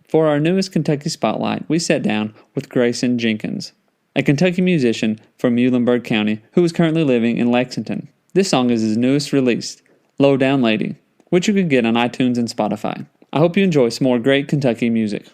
For our newest Kentucky Spotlight, we sat down with Grayson Jenkins, a Kentucky musician from Muhlenberg County who is currently living in Lexington. This song is his newest release, Low Down Lady, which you can get on iTunes and Spotify. I hope you enjoy some more great Kentucky music.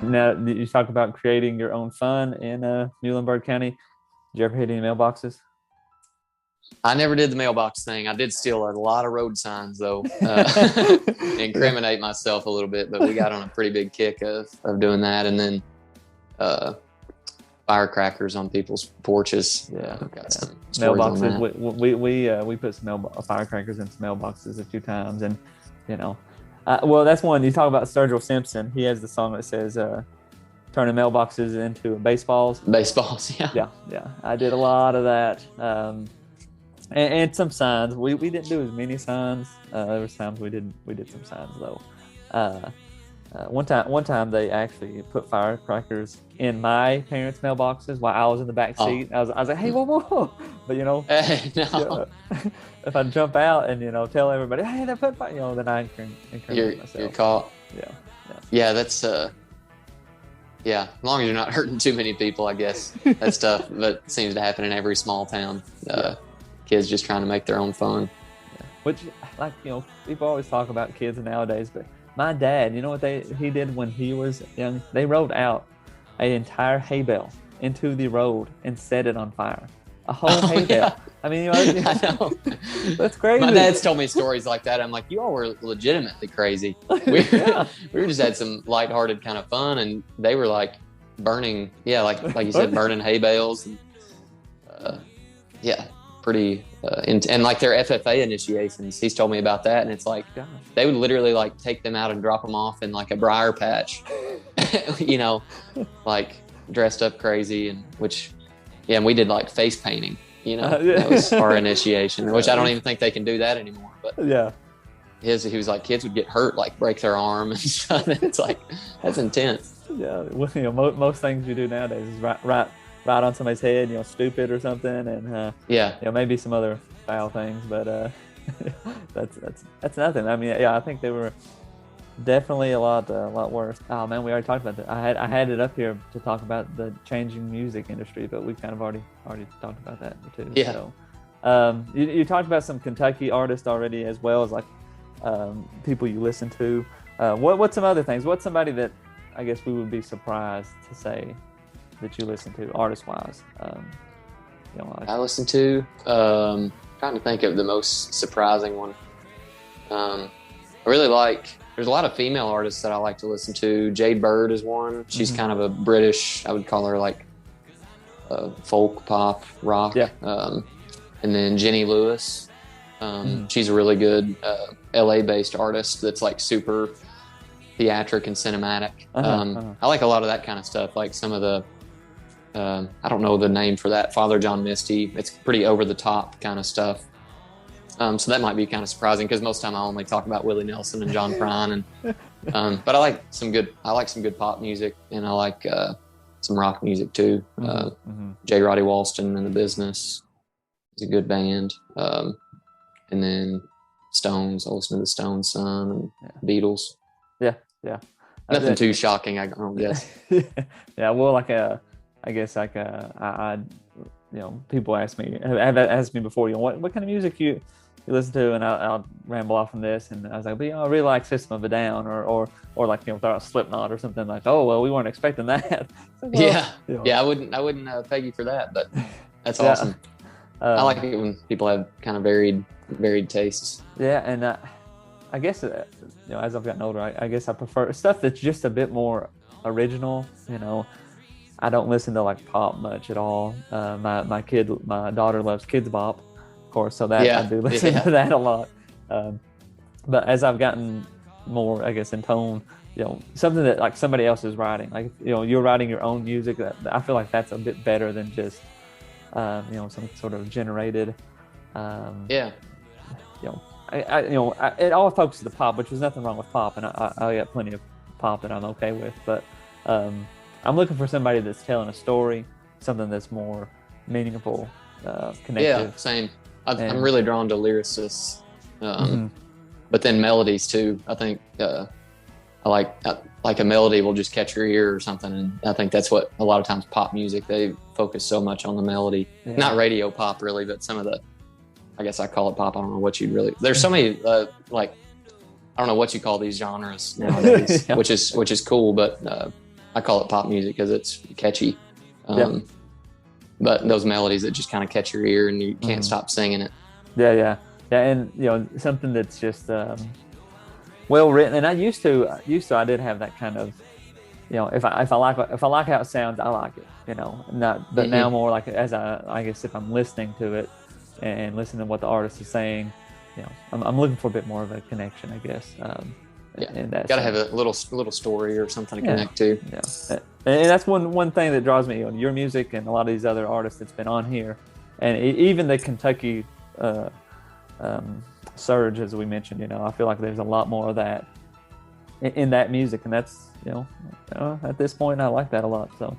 Now, you talk about creating your own fun in Muhlenberg County. Did you ever hit any mailboxes? I never did the mailbox thing. I did steal a lot of road signs, though, incriminate myself a little bit. But we got on a pretty big kick of doing that, and then firecrackers on people's porches. Yeah, got some mailboxes. We put some firecrackers in some mailboxes a few times, and well, that's one. You talk about Sturgill Simpson. He has the song that says turning mailboxes into baseballs. Baseballs, yeah. Yeah. I did a lot of that. And some signs. We didn't do as many signs. There was times we did some signs though. One time they actually put firecrackers in my parents' mailboxes while I was in the back seat. I was like, hey, whoa. But no. If I jump out and tell everybody, hey, they put fire, then I encourage myself. You're caught. Yeah. That's as long as you're not hurting too many people, I guess. That's tough, but it seems to happen in every small town. Kids just trying to make their own fun. Yeah. Which, people always talk about kids nowadays, but my dad, you know what he did when he was young? They rolled out an entire hay bale into the road and set it on fire. A whole hay bale. I mean, I know. That's crazy. My dad's told me stories like that. I'm like, you all were legitimately crazy. We were just had some lighthearted kind of fun, and they were like burning, like you said, burning hay bales, and pretty and like their FFA initiations. He's told me about that, and it's like they would literally like take them out and drop them off in like a briar patch, like dressed up crazy, and we did like face painting. That was our initiation, which I don't even think they can do that anymore. But he was like, kids would get hurt, like break their arm and stuff. It's like, that's intense. Yeah, well, most things you do nowadays is right on somebody's head, stupid or something, and maybe some other foul things. But that's nothing. I mean, I think they were definitely a lot worse. Oh man, we already talked about that. I had it up here to talk about the changing music industry, but we kind of already talked about that too. Yeah. So, you talked about some Kentucky artists already, as well as like people you listen to. What's some other things? What's somebody that I guess we would be surprised to say that you listen to, artist wise? I listen to. Trying to think of the most surprising one. I really like. There's a lot of female artists that I like to listen to. Jade Bird is one. She's kind of a British, I would call her like folk, pop, rock. Yeah. And then Jenny Lewis. She's a really good LA-based artist that's like super theatric and cinematic. I like a lot of that kind of stuff, like some of the, I don't know the name for that, Father John Misty. It's pretty over-the-top kind of stuff. So that might be kind of surprising because most of the time I only talk about Willie Nelson and John Prine, and but I like some good pop music, and I like some rock music too. J. Roddy Walston and the Business is a good band, and then Stones. I listen to the Stones some, and Beatles. Yeah. Nothing too shocking, I don't guess. Yeah, well, I guess people have asked me before, what kind of music you listen to, and I'll ramble off on this, and I was like, but I really like System of a Down, or like throw out Slipknot or something, like, oh well, we weren't expecting that. Like, I wouldn't peg you for that, but that's awesome. I like it when people have kind of varied tastes. Yeah, and I guess as I've gotten older, I guess I prefer stuff that's just a bit more original. I don't listen to like pop much at all. My daughter loves Kids Bop, of course, so that I do listen to that a lot. But as I've gotten more, I guess, in tone, something that like somebody else is writing, like you're writing your own music. I feel like that's a bit better than just some sort of generated. It all focuses the pop, which was nothing wrong with pop, and I got plenty of pop that I'm okay with, but. I'm looking for somebody that's telling a story, something that's more meaningful, connective. Yeah, same. I'm really drawn to lyricists, but then melodies too. I think I like a melody will just catch your ear or something, and I think that's what a lot of times pop music, they focus so much on the melody. Yeah. Not radio pop really, but some of the, I guess I call it pop. I don't know what you'd really. There's so many like I don't know what you call these genres nowadays, which is cool, but. I call it pop music because it's catchy. But those melodies that just kind of catch your ear and you can't stop singing it. Yeah. And something that's just well written. And I used to I did have that kind of, if I like how it sounds, I like it. But now more like as I guess if I'm listening to it and listening to what the artist is saying, I'm looking for a bit more of a connection, I guess. Got to have a little story or something to connect to. Yeah, and that's one thing that draws me on your music and a lot of these other artists that's been on here, and even the Kentucky surge, as we mentioned. I feel like there's a lot more of that in that music, and that's at this point I like that a lot. So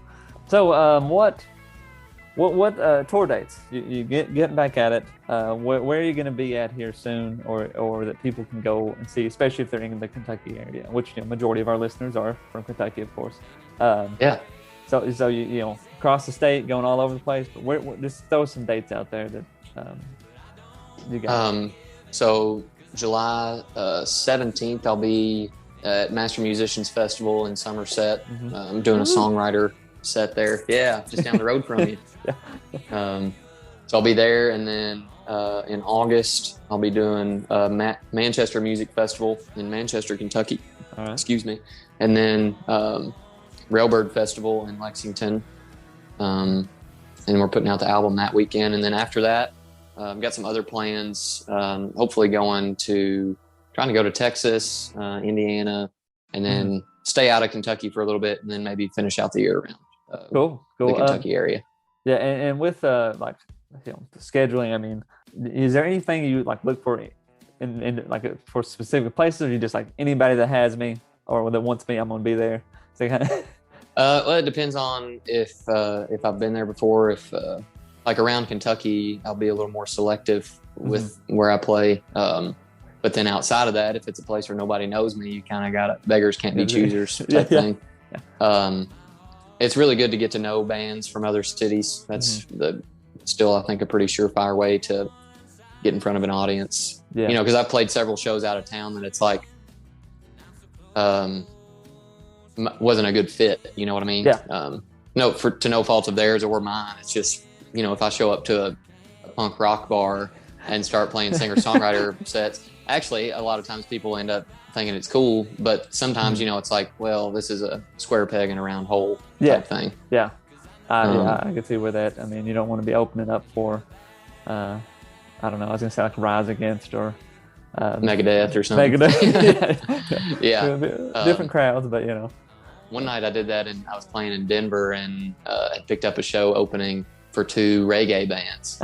what tour dates? You getting back at it? Where are you going to be at here soon, or that people can go and see, especially if they're in the Kentucky area, which majority of our listeners are from Kentucky, of course. So you across the state, going all over the place. But where just throw some dates out there that you got. So July 17th, I'll be at Master Musicians Festival in Somerset. I'm doing a songwriter set there. Yeah, just down the road from you. So I'll be there, and then in August I'll be doing Manchester Music Festival in Manchester, Kentucky. All right. Excuse me. And then Railbird Festival in Lexington. And we're putting out the album that weekend. And then after that, I've got some other plans. Hopefully trying to go to Texas, Indiana, and then stay out of Kentucky for a little bit, and then maybe finish out the year around. Cool. The Kentucky area. Yeah, and with like scheduling, I mean, is there anything you like look for in like for specific places, or you just like anybody that has me or that wants me, I'm gonna be there? So kind of. Well, it depends on if I've been there before. If like around Kentucky, I'll be a little more selective with where I play. But then outside of that, if it's a place where nobody knows me, you kind of got beggars can't be choosers type thing. Yeah. It's really good to get to know bands from other cities. That's still, I think, a pretty surefire way to get in front of an audience. Yeah. You know, because I've played several shows out of town that it's like wasn't a good fit. You know what I mean? Yeah. To no fault of theirs or mine. It's just, you know, if I show up to a punk rock bar and start playing singer-songwriter sets, actually, a lot of times people end up thinking it's cool, but sometimes, you know, it's like, well, this is a square peg in a round hole type thing. Yeah. I could see where that, I mean, you don't want to be opening up for, I don't know, I was going to say like Rise Against or Megadeth or something. Megadeth. Yeah. Different crowds, but, you know. One night I did that, and I was playing in Denver, and I picked up a show opening for 2 reggae bands.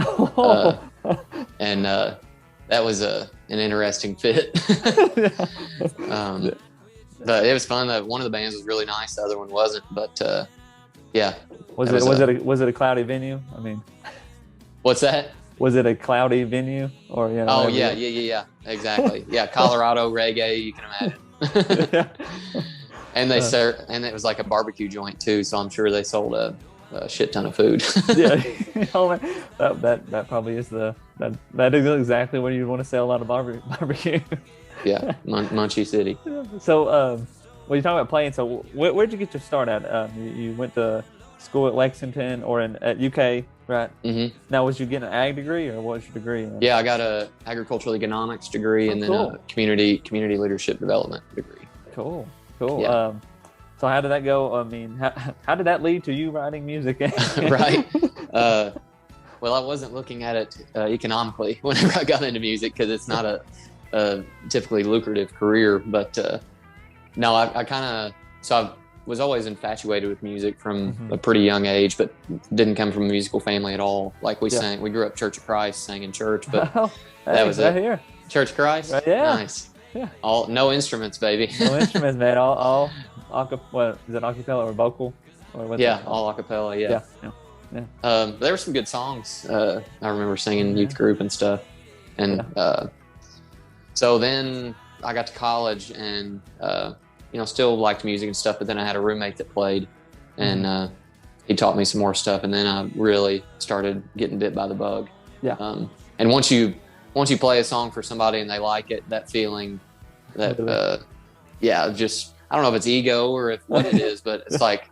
And that was an interesting fit. But it was fun. That one of the bands was really nice, the other one wasn't. But yeah. Was it a cloudy venue? I mean, what's that? Was it a cloudy venue or you know? Oh yeah, exactly. Yeah, Colorado reggae, you can imagine. And and it was like a barbecue joint too, so I'm sure they sold a shit ton of food. Yeah, that probably is that is exactly what you want to sell, a lot of barbecue. Yeah, Munchie City. So, when you talk about playing, so where'd you get your start at? You went to school at Lexington or at UK, right? Mm-hmm. Now, was you getting an ag degree, or what was your degree in? Yeah, I got a agricultural economics degree and then a community leadership development degree. Cool. Yeah. So how did that go? I mean, how did that lead to you writing music? Right. Well, I wasn't looking at it economically whenever I got into music, because it's not a typically lucrative career. But no, I was always infatuated with music from a pretty young age, but didn't come from a musical family at all. Like we grew up Church of Christ, sang in church, but that was right it. Here. Church of Christ? Right, yeah. Nice. Yeah. No instruments, baby. No instruments, man. All what is it, acapella or vocal? Or all acapella. Yeah. There were some good songs. I remember singing youth group and stuff. And so then I got to college and still liked music and stuff. But then I had a roommate that played, and he taught me some more stuff. And then I really started getting bit by the bug. Yeah. And once you play a song for somebody and they like it, that feeling that just, I don't know if it's ego or if what it is, but it's like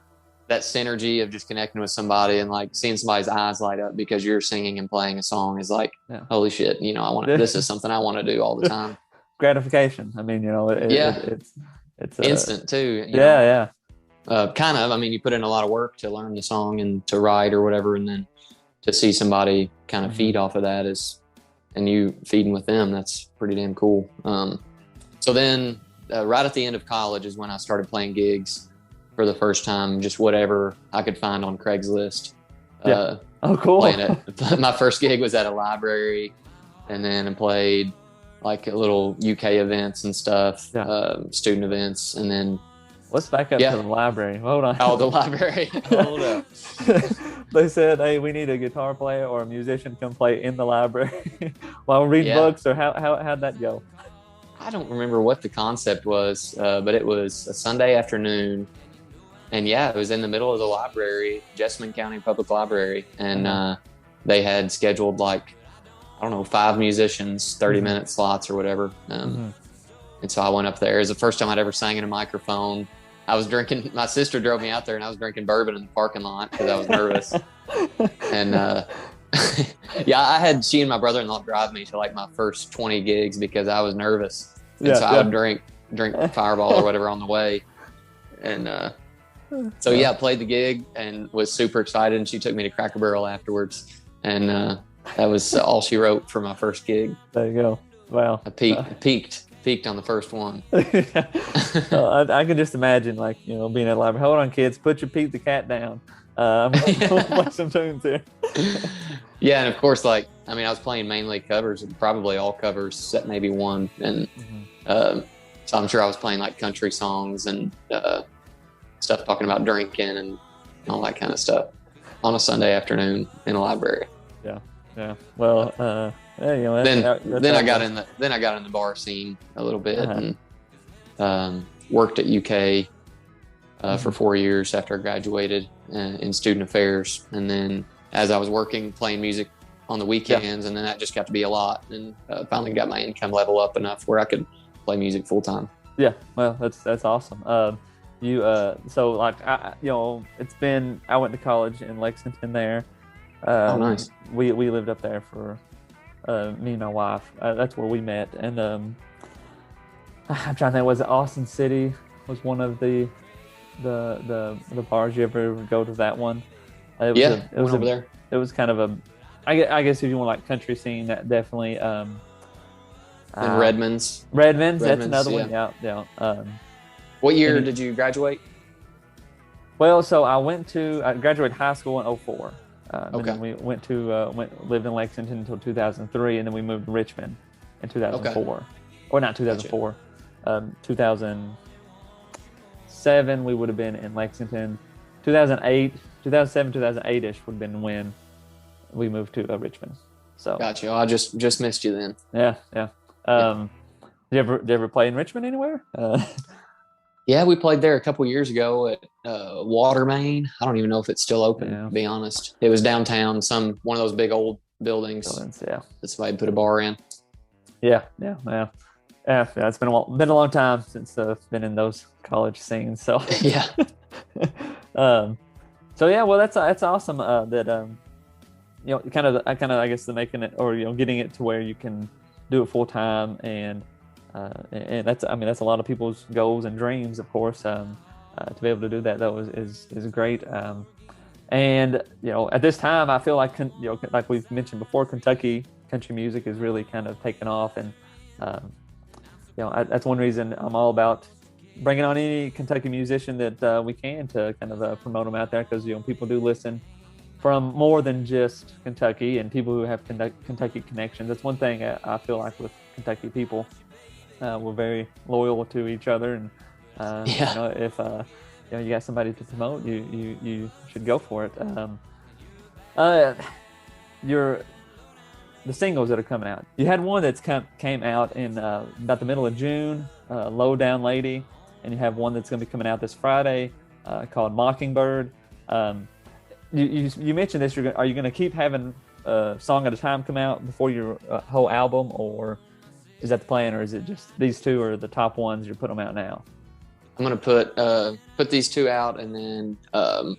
that synergy of just connecting with somebody and like seeing somebody's eyes light up because you're singing and playing a song is like, holy shit, this is something I want to do all the time. Gratification. I mean, it's instant too. Yeah. Kind of, I mean, you put in a lot of work to learn the song and to write or whatever. And then to see somebody kind of feed off of that and you feeding with them, that's pretty damn cool. So then right at the end of college is when I started playing gigs for the first time, just whatever I could find on Craigslist. Oh, cool. Playing it. My first gig was at a library, and then I played like little UK events and stuff, student events, and then let's back up to the library. Hold on. Oh, the library. Hold up. They said, hey, we need a guitar player or a musician to come play in the library while we read books, or how'd that go? I don't remember what the concept was, but it was a Sunday afternoon. And it was in the middle of the library, Jessamine County Public Library. And they had scheduled 5 musicians, 30-minute slots or whatever. And so I went up there. It was the first time I'd ever sang in a microphone. I was drinking, my sister drove me out there and I was drinking bourbon in the parking lot because I was nervous. And Yeah, she and my brother-in-law drive me to like my first 20 gigs because I was nervous. And Yeah, so I would drink Fireball or whatever on the way. And so yeah, I played the gig and was super excited. And she took me to Cracker Barrel afterwards. And that was all she wrote for my first gig. There you go. Wow. I peaked on the first one. I can just imagine, like, you know, being at the library. Hold on, kids, put your Pete the Cat down. I'm gonna play some tunes here. Yeah, and of course, like, I mean, I was playing mainly covers, probably all covers, except maybe one, and so I'm sure I was playing like country songs and stuff talking about drinking and all that kind of stuff on a Sunday afternoon in a library. Yeah. Well, yeah, you know, then I got in the bar scene a little bit and worked at UK for 4 years after I graduated in student affairs, and then as I was working, playing music on the weekends, and then that just got to be a lot, and finally got my income level up enough where I could play music full time. Yeah, well, that's awesome. So like, you know, I went to college in Lexington there. Oh, nice. We lived up there for me and my wife. That's where we met, and I'm trying to think. Was it Austin City? Was one of the bars? You ever go to that one? It was over there. It was kind of I guess if you want like country scene, that definitely. In Redmond's, that's another one. Yeah. What year did you graduate? Well, so I graduated high school in 2004. Okay. Then we lived in Lexington until 2003, and then we moved to Richmond in 2004. Okay. Or not 2004. Gotcha. 2007 we would have been in Lexington. 2007, 2008-ish would have been when we moved to Richmond. So gotcha. I just missed you then. Yeah. Did you ever play in Richmond anywhere? Yeah, we played there a couple years ago at Watermain. I don't even know if it's still open, to be honest. It was downtown, one of those big old buildings. Yeah. That somebody put a bar in. Yeah. It's been a long time since I've been in those college scenes. So yeah. So yeah, well, that's awesome. That you know, I guess making it, or you know, getting it to where you can do it full time, and that's a lot of people's goals and dreams, of course. To be able to do that though is great. And you know, at this time, I feel like, you know, like we've mentioned before, Kentucky country music is really kind of taken off, and you know, that's one reason I'm all about bringing on any Kentucky musician that we can to kind of promote them out there, because you know, people do listen from more than just Kentucky, and people who have Kentucky connections. That's one thing I feel like with Kentucky people. We're very loyal to each other, and you know, if you know, you got somebody to promote, you should go for it. The singles that are coming out. You had one that's came out in about the middle of June, Low Down Lady, and you have one that's going to be coming out this Friday called Mockingbird. You mentioned this. Are you going to keep having a song at a time come out before your whole album, or is that the plan, or is it just these two are the top ones, you're putting them out now? I'm going to put these two out, and then I'll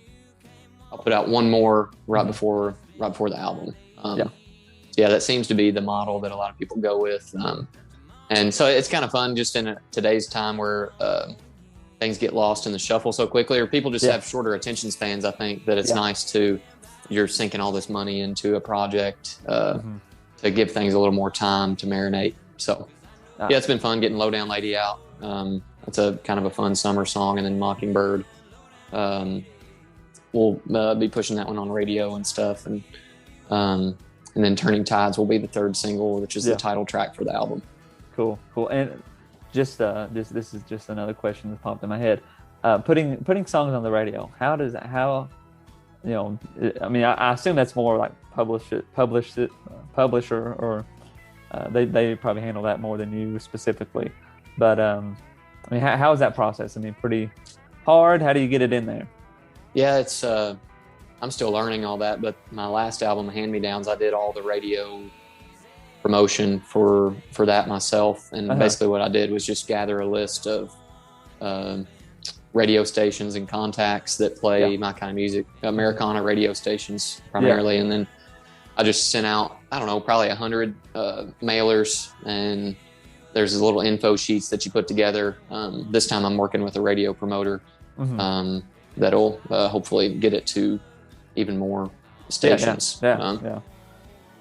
put out one more right before the album. Yeah, that seems to be the model that a lot of people go with. And so it's kind of fun just in today's time where things get lost in the shuffle so quickly, or people just have shorter attention spans. I think that it's nice you're sinking all this money into a project to give things a little more time to marinate. So yeah, it's been fun getting Low Down Lady out. It's a kind of a fun summer song, and then Mockingbird. We'll be pushing that one on radio and stuff, and then Turning Tides will be the third single, which is the title track for the album. Cool. And just this is just another question that popped in my head. Putting songs on the radio. How you know? I mean, I assume that's more like publisher, or they probably handle that more than you specifically. But I mean, how is that process? I mean, pretty hard. How do you get it in there? Yeah, it's I'm still learning all that, but my last album, Hand Me Downs, I did all the radio promotion for that myself, and basically what I did was just gather a list of radio stations and contacts that play my kind of music, Americana radio stations primarily, and then I just sent out, I don't know, probably 100 mailers, and there's little info sheets that you put together. This time I'm working with a radio promoter that'll hopefully get it to even more stations. Yeah.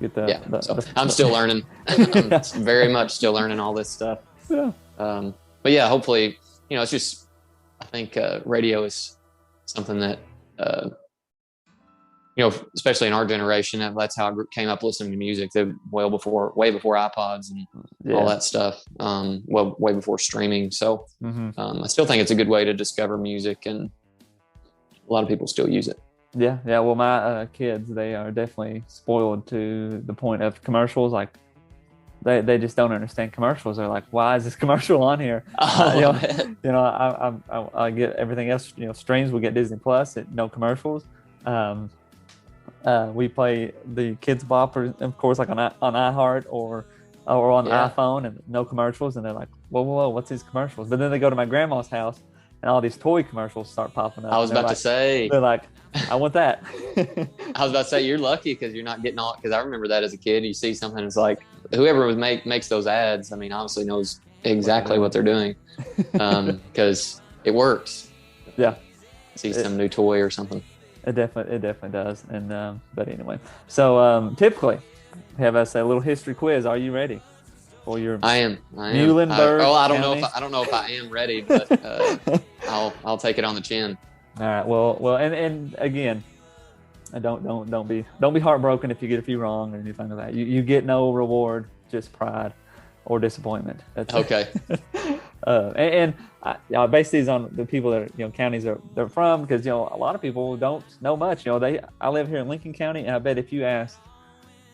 Get so I'm still learning. I'm very much still learning all this stuff. Yeah. But yeah, hopefully, it's just, I think radio is something that, especially in our generation, that's how I came up listening to music. Way before iPods and all that stuff. Way before streaming. So I still think it's a good way to discover music, and a lot of people still use it. Yeah. Well, my kids, they are definitely spoiled to the point of commercials. Like they just don't understand commercials. They're like, why is this commercial on here? I get everything else, streams. We get Disney Plus, no commercials. We play the Kids Bop, of course, like on iHeart or on the iPhone, and no commercials. And they're like, whoa, what's these commercials? But then they go to my grandma's house, and all these toy commercials start popping up. I was about to say. They're like, I want that. I was about to say, you're lucky because you're not getting all, because I remember that as a kid. You see something, it's like, whoever makes those ads, I mean, obviously knows exactly what they're doing, because it works. Yeah. See some new toy or something. It definitely does. And but anyway, so typically have us a little history quiz. Are you ready for your? I am. Muhlenberg. I don't know if I am ready, but I'll take it on the chin. All right. Well, and again, don't be heartbroken if you get a few wrong or anything like that. You get no reward, just pride or disappointment. That's okay. And I base these on the people that counties they're from, because a lot of people don't know much. I live here in Lincoln County, and I bet if you ask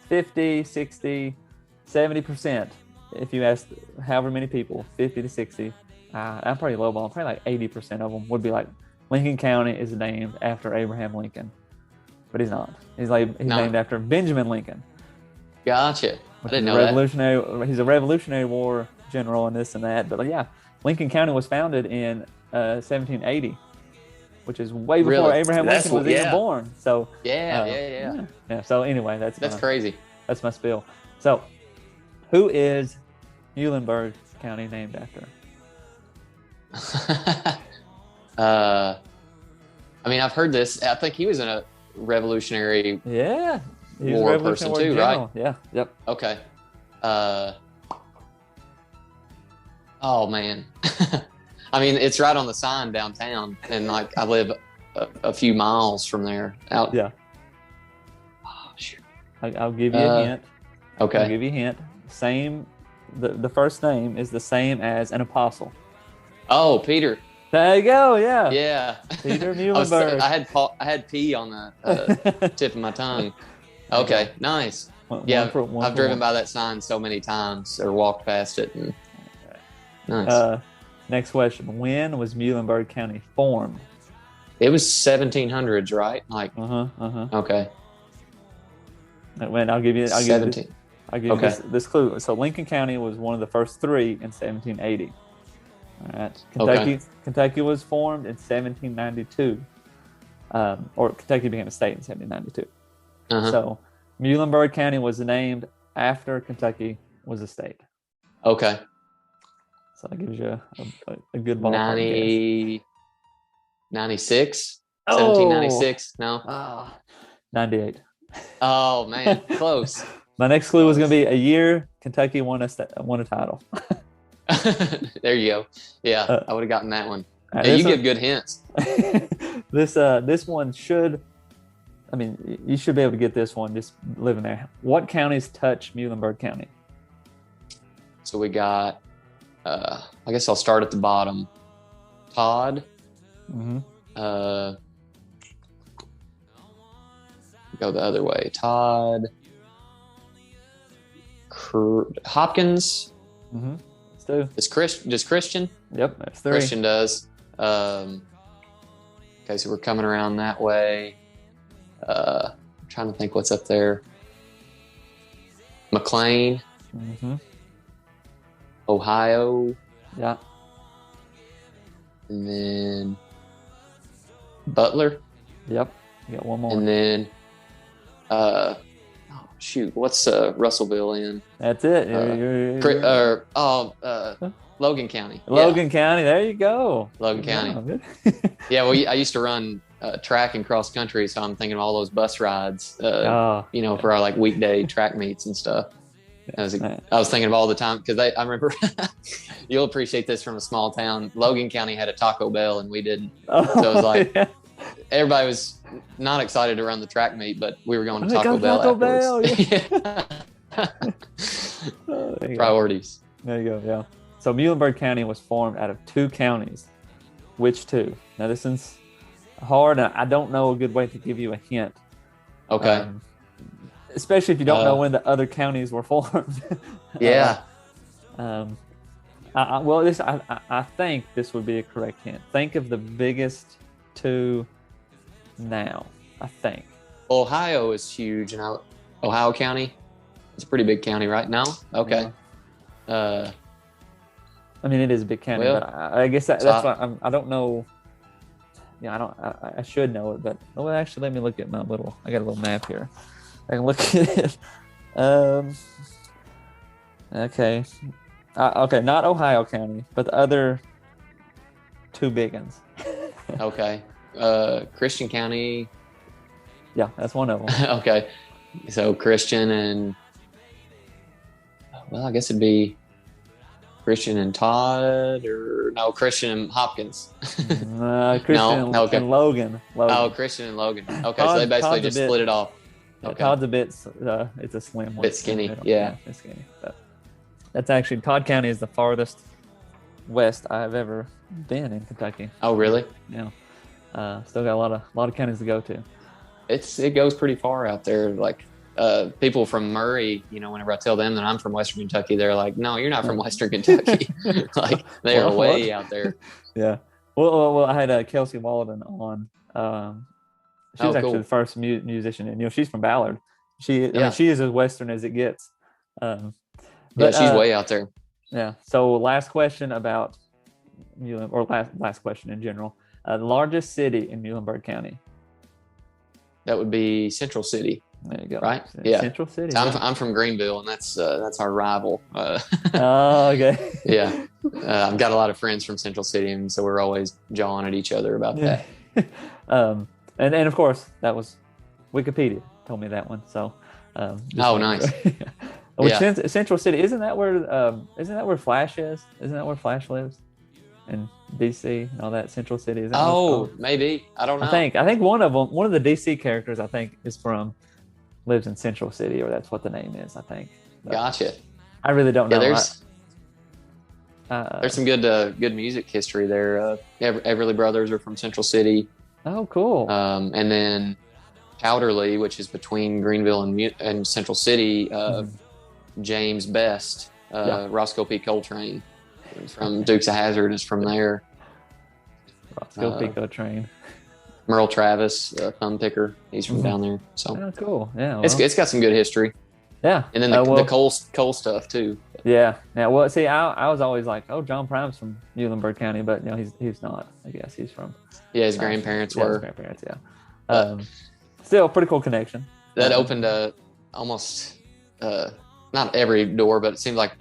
50, 60, 70%, if you ask however many people, 50 to 60, I'm pretty lowball. Probably like 80% of them would be like, Lincoln County is named after Abraham Lincoln, but he's not. He's named after Benjamin Lincoln. Gotcha. I didn't know that. He's a Revolutionary War general and this and that. But yeah, Lincoln County was founded in 1780, which is way before Abraham Lincoln was even born. So yeah. So anyway, that's crazy. That's my spiel. So, who is Muhlenberg County named after? I mean, I've heard this. I think he was in a Revolutionary War person too, general. right? Yeah. Yep. Okay. Oh man. I mean, it's right on the sign downtown, and like I live a few miles from there. Yeah. Oh, shoot. I'll give you a hint. Okay. I'll give you a hint. The first name is the same as an apostle. Oh, Peter. There you go. Yeah. Yeah. Peter Muhlenberg. I had P on the tip of my tongue. Okay. Nice. I've driven by that sign so many times, or walked past it. And... Nice. Next question. When was Muhlenberg County formed? It was 1700s, right? Like. Okay. When I'll give you this clue. So Lincoln County was one of the first three in 1780. All right. Kentucky was formed in 1792, or Kentucky became a state in 1792. So Muhlenberg County was named after Kentucky was a state. Okay. So that gives you a good ballpark. 96? 1796? No? 98. Oh, man. Close. My next clue was going to be a year Kentucky won a title. There you go. Yeah, I would have gotten that one. Right, you give good hints. This one you should be able to get this one just living there. What counties touch Muhlenberg County? So we got, I guess I'll start at the bottom. Todd. Go the other way. Todd. Hopkins. Does Christian? Yep, that's three. Christian does. Okay, so we're coming around that way. I'm trying to think what's up there. McLean. Ohio. Yeah. And then Butler. Yep. You got one more. And then shoot, what's Russellville in? That's it. Logan County. Logan County. There you go. Logan County. Yeah, well, I used to run track and cross country, so I'm thinking of all those bus rides, for our like weekday track meets and stuff. I was thinking of all the time because I remember you'll appreciate this from a small town. Logan County had a Taco Bell and we didn't. So it was like everybody was not excited to run the track meet, but we were going to Taco Bell afterwards. Priorities. There you go. Yeah. So Muhlenberg County was formed out of 2 counties. Which 2? Now this is hard. I don't know a good way to give you a hint. Okay. Especially if you don't know when the other counties were formed. Yeah. I think this would be a correct hint. Think of the biggest 2 now. I think Ohio is huge, and Ohio County. It's a pretty big county right now. Okay. Yeah. I mean, it is a big county, but I guess that's why I don't know. Yeah, I should know it, but actually, let me look at my little. I got a little map here. I can look at it. Okay. Okay, not Ohio County, but the other 2 big ones. Okay. Christian County. Yeah, that's one of them. Okay. So Christian and, I guess it'd be Christian and Todd, or no, Christian and Hopkins. Christian and Logan. Oh, Christian and Logan. Okay, so they basically just split it off. Okay. Todd's a bit, it's a slim one. Bit skinny, yeah. It's skinny. But that's actually, Todd County is the farthest west I've ever been in Kentucky. Oh, really? Yeah. Still got a lot of counties to go to. It goes pretty far out there. Like people from Murray, whenever I tell them that I'm from Western Kentucky, they're like, "No, you're not from Western Kentucky." Like they are way out there. Yeah. Well, I had Kelsey Walden on. She was actually the first musician, and she's from Ballard. She is as Western as it gets. But she's way out there. Yeah. So last question about last question in general. The largest city in Muhlenberg County. That would be Central City. There you go. Right? Yeah. Central City. So I'm from Greenville, and that's our rival. Oh, okay. Yeah. I've got a lot of friends from Central City, and so we're always jawing at each other about that. And of course, that was Wikipedia told me that one. So. Nice. Central City, isn't that where Flash is? Isn't that where Flash lives? In DC and all that, Central City. Is that maybe. I don't know. I think one of the DC characters lives in Central City, or that's what the name is. I think. But gotcha. I really don't know. There's some good music history there. Everly Brothers are from Central City. Oh, cool. And then Powderly, which is between Greenville and Central City, James Best, Roscoe P. Coltrane from Dukes of Hazzard is from there. Roscoe P. Coltrane. Merle Travis, Thumb Picker, he's from down there. So cool. Yeah, well. It's got some good history. Yeah, and then the coal stuff too. Yeah. Now, well, see, I was always like, oh, John Prime's from Muhlenberg County, but he's not. I guess he's from. Yeah, his grandparents were. His grandparents, yeah. Still, pretty cool connection. That opened almost not every door, but it seemed like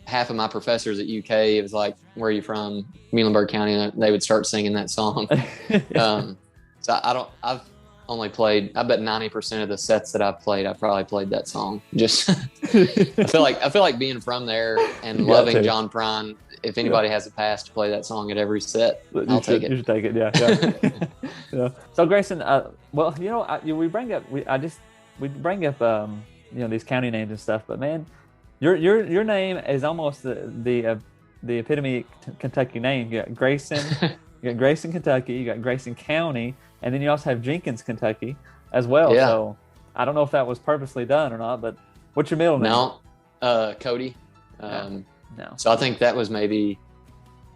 half of my professors at UK, it was like, "Where are you from?" Muhlenberg County, and they would start singing that song. So I've only played, I bet 90% of the sets that I've played, I've probably played that song. Just I feel like being from there and loving John Prine. If anybody has a pass to play that song at every set, I'll take it. You should take it, yeah. Yeah. So Grayson, we bring up these county names and stuff, but man, your name is almost the epitome of Kentucky name. You got Grayson, you got Grayson, Kentucky, you got Grayson County, and then you also have Jenkins, Kentucky, as well. Yeah. So I don't know if that was purposely done or not, but what's your middle name? No, Cody. No. So I think that was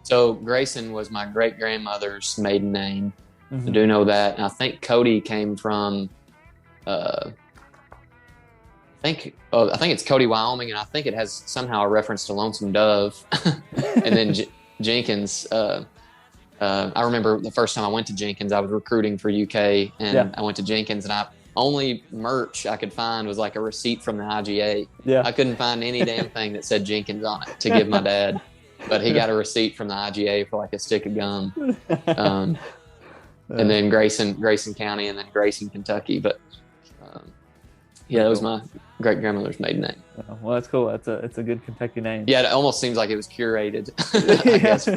so Grayson was my great grandmother's maiden name. Mm-hmm. I do know that. And I think Cody came from, I think it's Cody, Wyoming. And I think it has somehow a reference to Lonesome Dove. And then Jenkins, I remember the first time I went to Jenkins, I was recruiting for UK, and I went to Jenkins, and only merch I could find was like a receipt from the IGA. Yeah. I couldn't find any damn thing that said Jenkins on it to give my dad, but he got a receipt from the IGA for like a stick of gum. And then Grayson County, and then Grayson, Kentucky. But that was my great grandmother's maiden name. Well, that's cool. It's a good Kentucky name. Yeah, it almost seems like it was curated, I guess,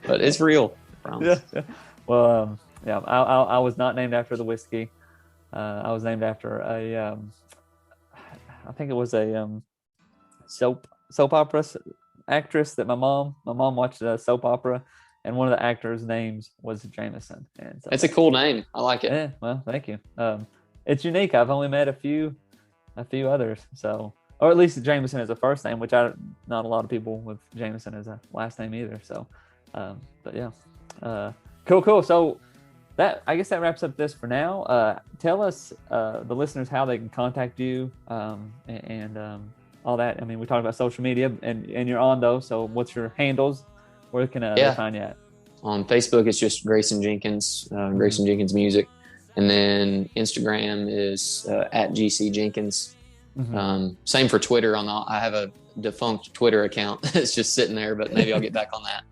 but it's real. I promise. Yeah. Well, I was not named after the whiskey. I was named after I think it was a soap opera actress that my mom watched a soap opera, and one of the actors' names was Jameson. And so, it's a cool name. I like it. Yeah, well, thank you. It's unique. I've only met a few others, so, or at least Jameson is a first name, which not a lot of people with Jameson as a last name either. So, but yeah, cool. So I guess that wraps up this for now. Tell us, the listeners, how they can contact you, and all that. I mean, we talked about social media, and you're on those. So what's your handles? Where can they find you at? On Facebook, it's just Grayson Jenkins, Grayson Jenkins Music. And then Instagram is at GC Jenkins. Same for Twitter. I have a defunct Twitter account that's just sitting there, but maybe I'll get back on that.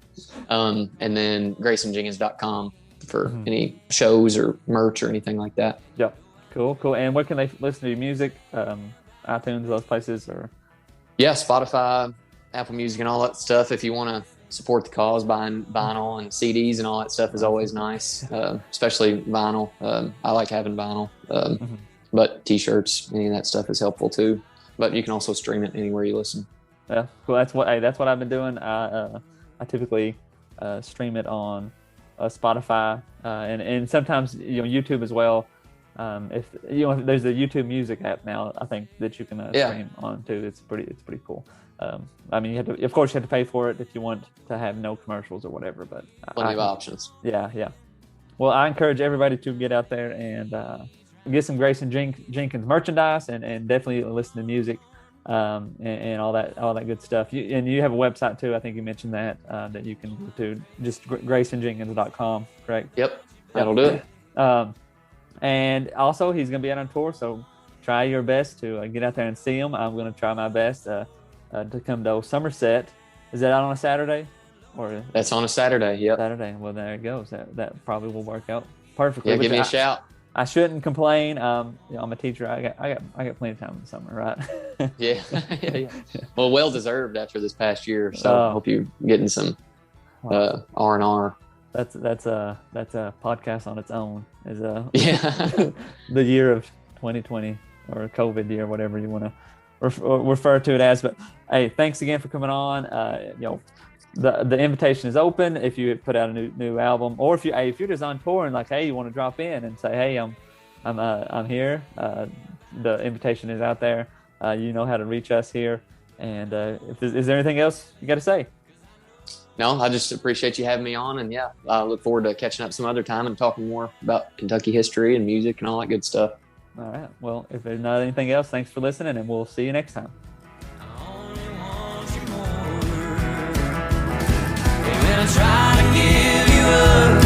And then GraysonJenkins.com for any shows or merch or anything like that. Yep. Cool. And where can they listen to your music? iTunes, those places, or? Yeah, Spotify, Apple Music, and all that stuff. If you want to support the cause, buying vinyl and CDs and all that stuff is always nice, especially vinyl. I like having vinyl, but T-shirts, any of that stuff is helpful too. But you can also stream it anywhere you listen. Yeah, cool. That's what I've been doing. I typically stream it on Spotify and sometimes YouTube as well. If there's a YouTube Music app now, I think that you can stream on too. It's pretty cool. I mean, of course you have to pay for it if you want to have no commercials or whatever, but plenty of options. Yeah. Well, I encourage everybody to get out there and get some Grayson Jenkins merchandise and definitely listen to music, and all that good stuff. You have a website too. I think you mentioned that you can go to, just GraysonJenkins.com, correct? Yep, that'll do it. And also, he's going to be out on tour, so try your best to get out there and see him. I'm going to try my best to come to Somerset. Is that out on a Saturday? Or that's on a Saturday? Yep. Saturday. Well, there it goes. That probably will work out perfectly. Yeah, give me a shout. I shouldn't complain. I'm a teacher. I got plenty of time in the summer, right? Yeah. Well, well deserved after this past year. So I hope you're getting some R&R. That's a podcast on its own. Is the year of 2020 or COVID year, whatever you want to refer to it as. But hey, thanks again for coming on. The invitation is open if you put out a new album, or if you're just on tour and like, hey, you want to drop in and say, hey, I'm here. The invitation is out there. You know how to reach us here. And is there anything else you got to say? No, I just appreciate you having me on, and I look forward to catching up some other time and talking more about Kentucky history and music and all that good stuff. All right. Well, if there's not anything else, thanks for listening, and we'll see you next time. Try to give you up.